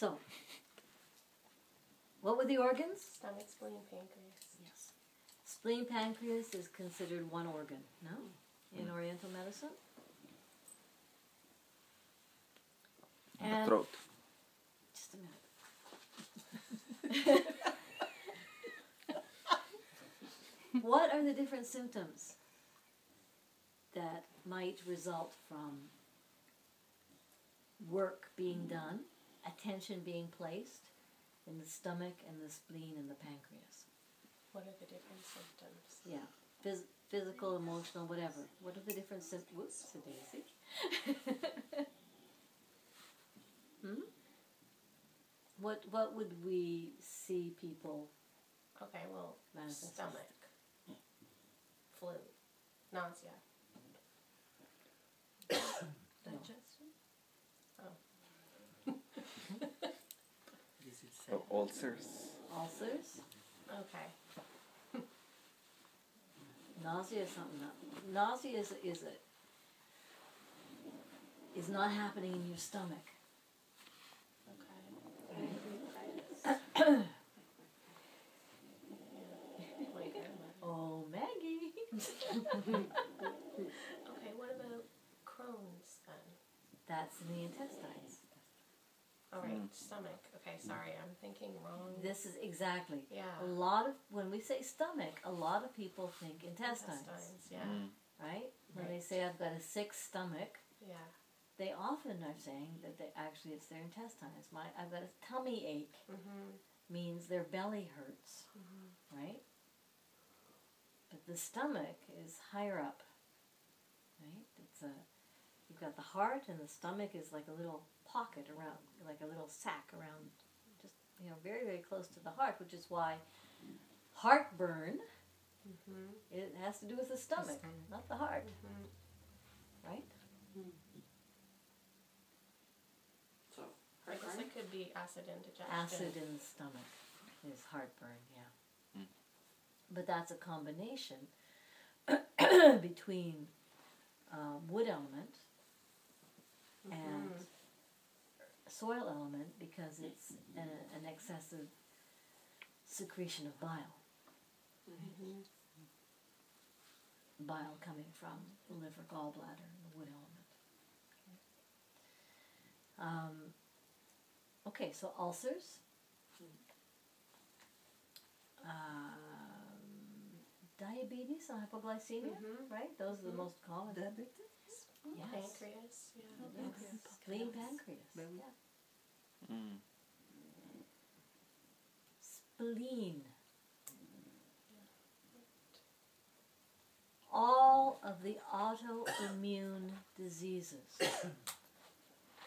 So, what were the organs? Stomach, spleen, pancreas. Yes. Spleen, pancreas is considered one organ, no? In Oriental medicine? The throat. Just a minute. What are the different symptoms that might result from work being done, attention being placed in the stomach and the spleen and the pancreas? What are the different symptoms? Yeah, physical, emotional, whatever. What are the different symptoms? Whoops, a daisy. What would we see people Okay, well, manifest? stomach, flu, nausea. Digestion? Oh. So ulcers. Ulcers? Okay. Nausea is something that, nausea is not happening in your stomach. Okay. Oh, Maggie. Okay, what about Crohn's then? That's in the intestines. All right, stomach. Okay, sorry, I'm thinking wrong. This is exactly. Yeah. A lot of, when we say stomach, a lot of people think intestines. Yeah. Right? When they Right. say I've got a sick stomach, Yeah. they often are saying that they actually it's their intestines. I've got a tummy ache means their belly hurts, right? But the stomach is higher up, right? You've got the heart, and the stomach is like a little pocket around, like a little sack around, just very, very close to the heart, which is why heartburn, it has to do with the stomach, not the heart, right? So, I guess it could be acid indigestion. Acid in the stomach is heartburn, yeah. But that's a combination between wood element and soil element, because it's an excessive secretion of bile. Bile coming from the liver, gallbladder, and the wood element. Okay, so ulcers. Diabetes and hypoglycemia, right? Those are the most common. diabetes? Yes. Pancreas. Yeah. Yes. Spleen, pancreas. Yeah. Spleen. All of the autoimmune diseases.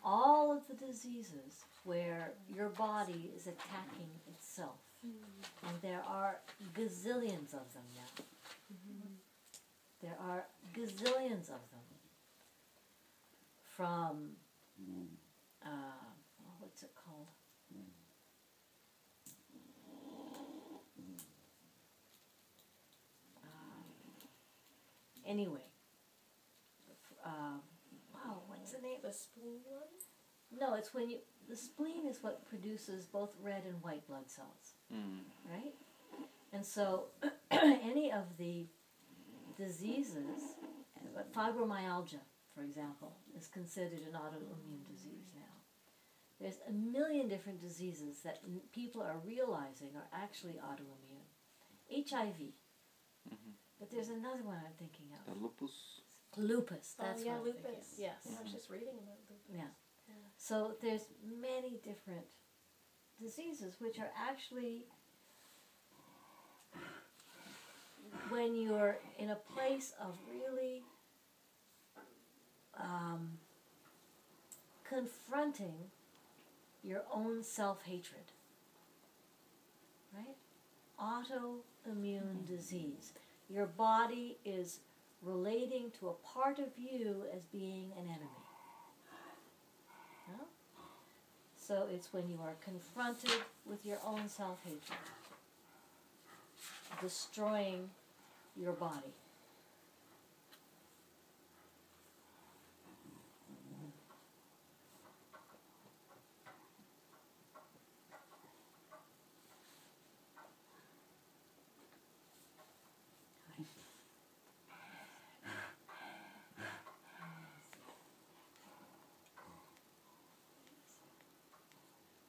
All of the diseases where your body is attacking itself. And there are gazillions of them now. There are gazillions of them. From, what's it called? Anyway. What's the name? The spleen one? No, it's when the spleen is what produces both red and white blood cells, right? And so any of the diseases, fibromyalgia, for example, is considered an autoimmune disease now. There's a million different diseases that people are realizing are actually autoimmune. HIV. But there's another one I'm thinking of. The lupus. Lupus, that's yeah, what I'm lupus. thinking. Yes. Yeah, I was just reading about lupus. Yeah. So there's many different diseases which are actually, when you're in a place of really confronting your own self-hatred, right? Autoimmune disease. Your body is relating to a part of you as being an enemy. No? So it's when you are confronted with your own self-hatred, destroying your body.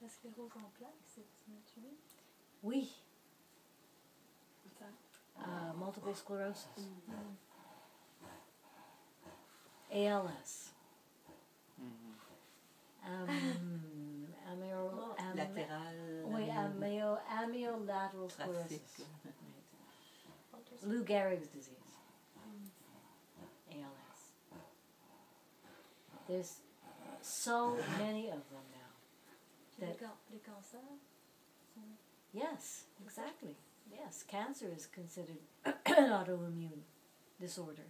La sclérose en plaques, c'est naturel? Oui, What's that? multiple sclerosis. ALS. Oui, amyolateral sclerosis. Lou Gehrig's disease. ALS. There's so many of them now. Les cancers? Yes, exactly. Yes, cancer is considered an autoimmune disorder.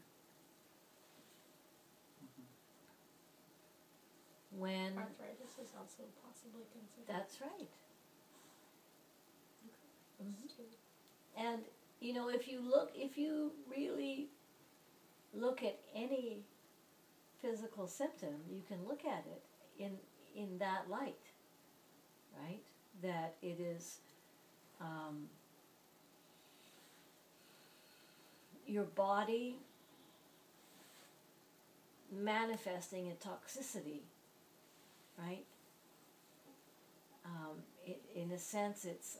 When Arthritis is also possibly considered. that's right. Too. And you know, if you really look at any physical symptom, you can look at it in that light, right? That it is your body manifesting a toxicity, right? In a sense, it's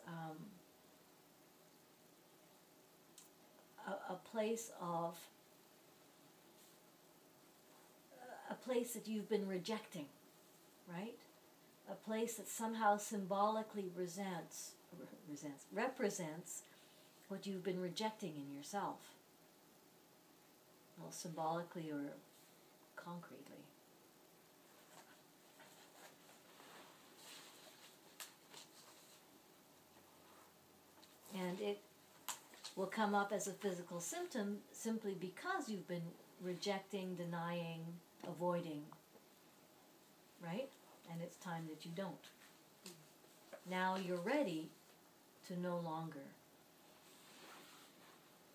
a place that you've been rejecting, right? A place that somehow symbolically represents what you've been rejecting in yourself. Well, symbolically or concretely. And it will come up as a physical symptom simply because you've been rejecting, denying, avoiding, right? And it's time that you don't. Now you're ready to no longer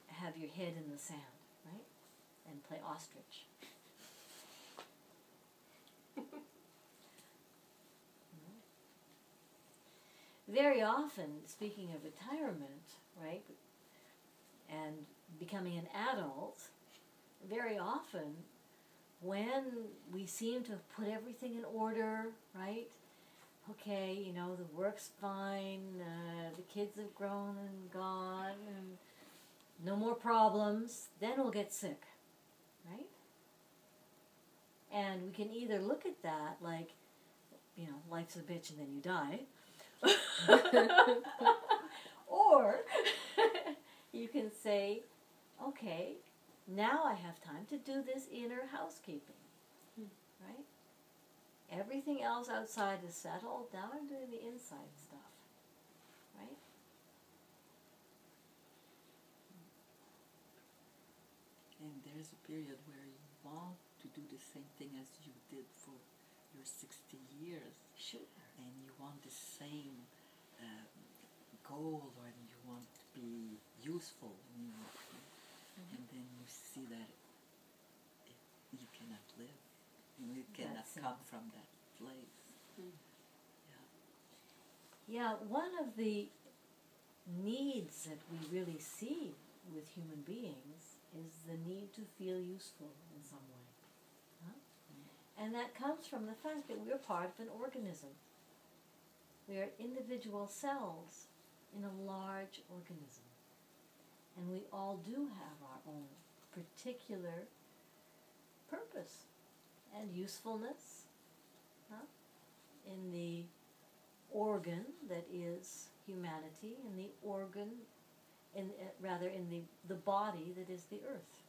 have your head in the sand, right? And play ostrich. Very often, speaking of retirement, right, and becoming an adult, very often when we seem to have put everything in order, right, okay, you know, the work's fine, the kids have grown and gone, and no more problems, then we'll get sick, right? And we can either look at that like, you know, life's a bitch and then you die, or you can say, okay, now I have time to do this inner housekeeping, right? Everything else outside is settled, now I'm doing the inside stuff, right? And there's a period where you want to do the same thing as you did for your 60 years. Sure. And you want the same goal, and you want to be useful. And then you see that you cannot live. You cannot come from that place. Yeah, one of the needs that we really see with human beings is the need to feel useful in some way. And that comes from the fact that we're part of an organism. We are individual cells in a large organism. And we all do have our own particular purpose and usefulness in the organ that is humanity, in the organ, in the body that is the earth.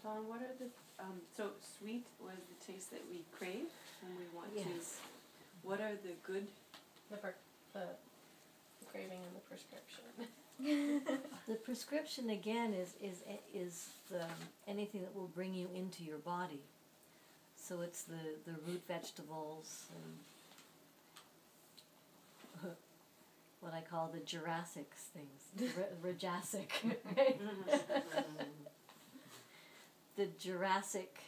Dawn, what are the, so sweet was the taste that we crave when we want to, what are the good? The craving and the prescription. The prescription again is anything that will bring you into your body. So it's the root vegetables and what I call the Jurassic things, Rajasic, right? The Jurassic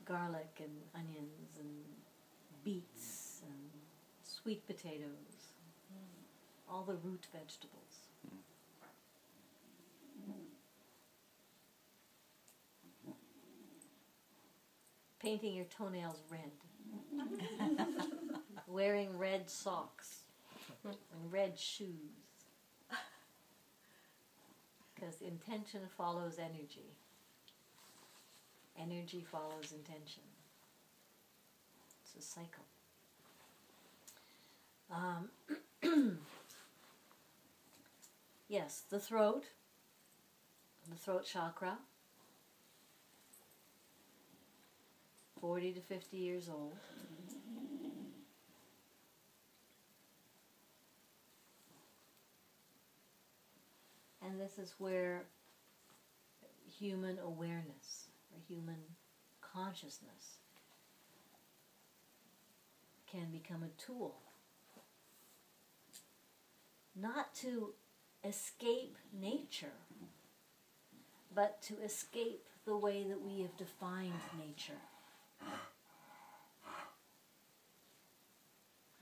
garlic and onions and beets and sweet potatoes, all the root vegetables. Painting your toenails red. Wearing red socks and red shoes. Because intention follows energy. Energy follows intention. It's a cycle. Yes, the throat chakra, 40 to 50 years old. And this is where human awareness, or human consciousness, can become a tool. Not to escape nature, but to escape the way that we have defined nature.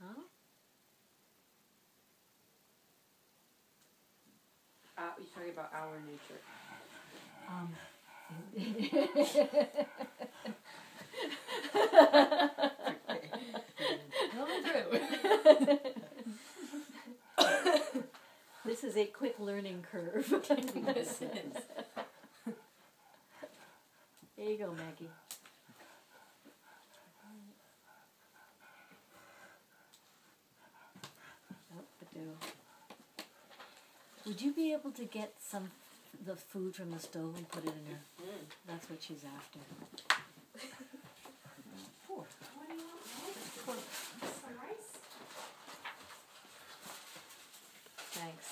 Huh? You're talking about our nature. Coming through. This is a quick learning curve. This is. There you go, Maggie. Oh, Badoo. Would you be able to get the food from the stove and put it in her? That's what she's after. What do you want? Some rice? Thanks.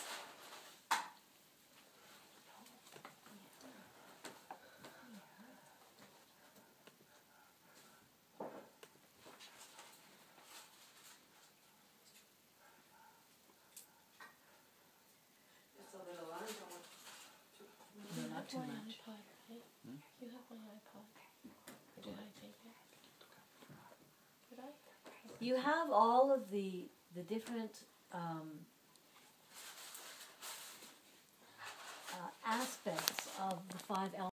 Just a little, I don't want No, not too My much. iPod, right? You have my iPod. Or did I take it? Did I? You have all of the different aspects of the 5 elements.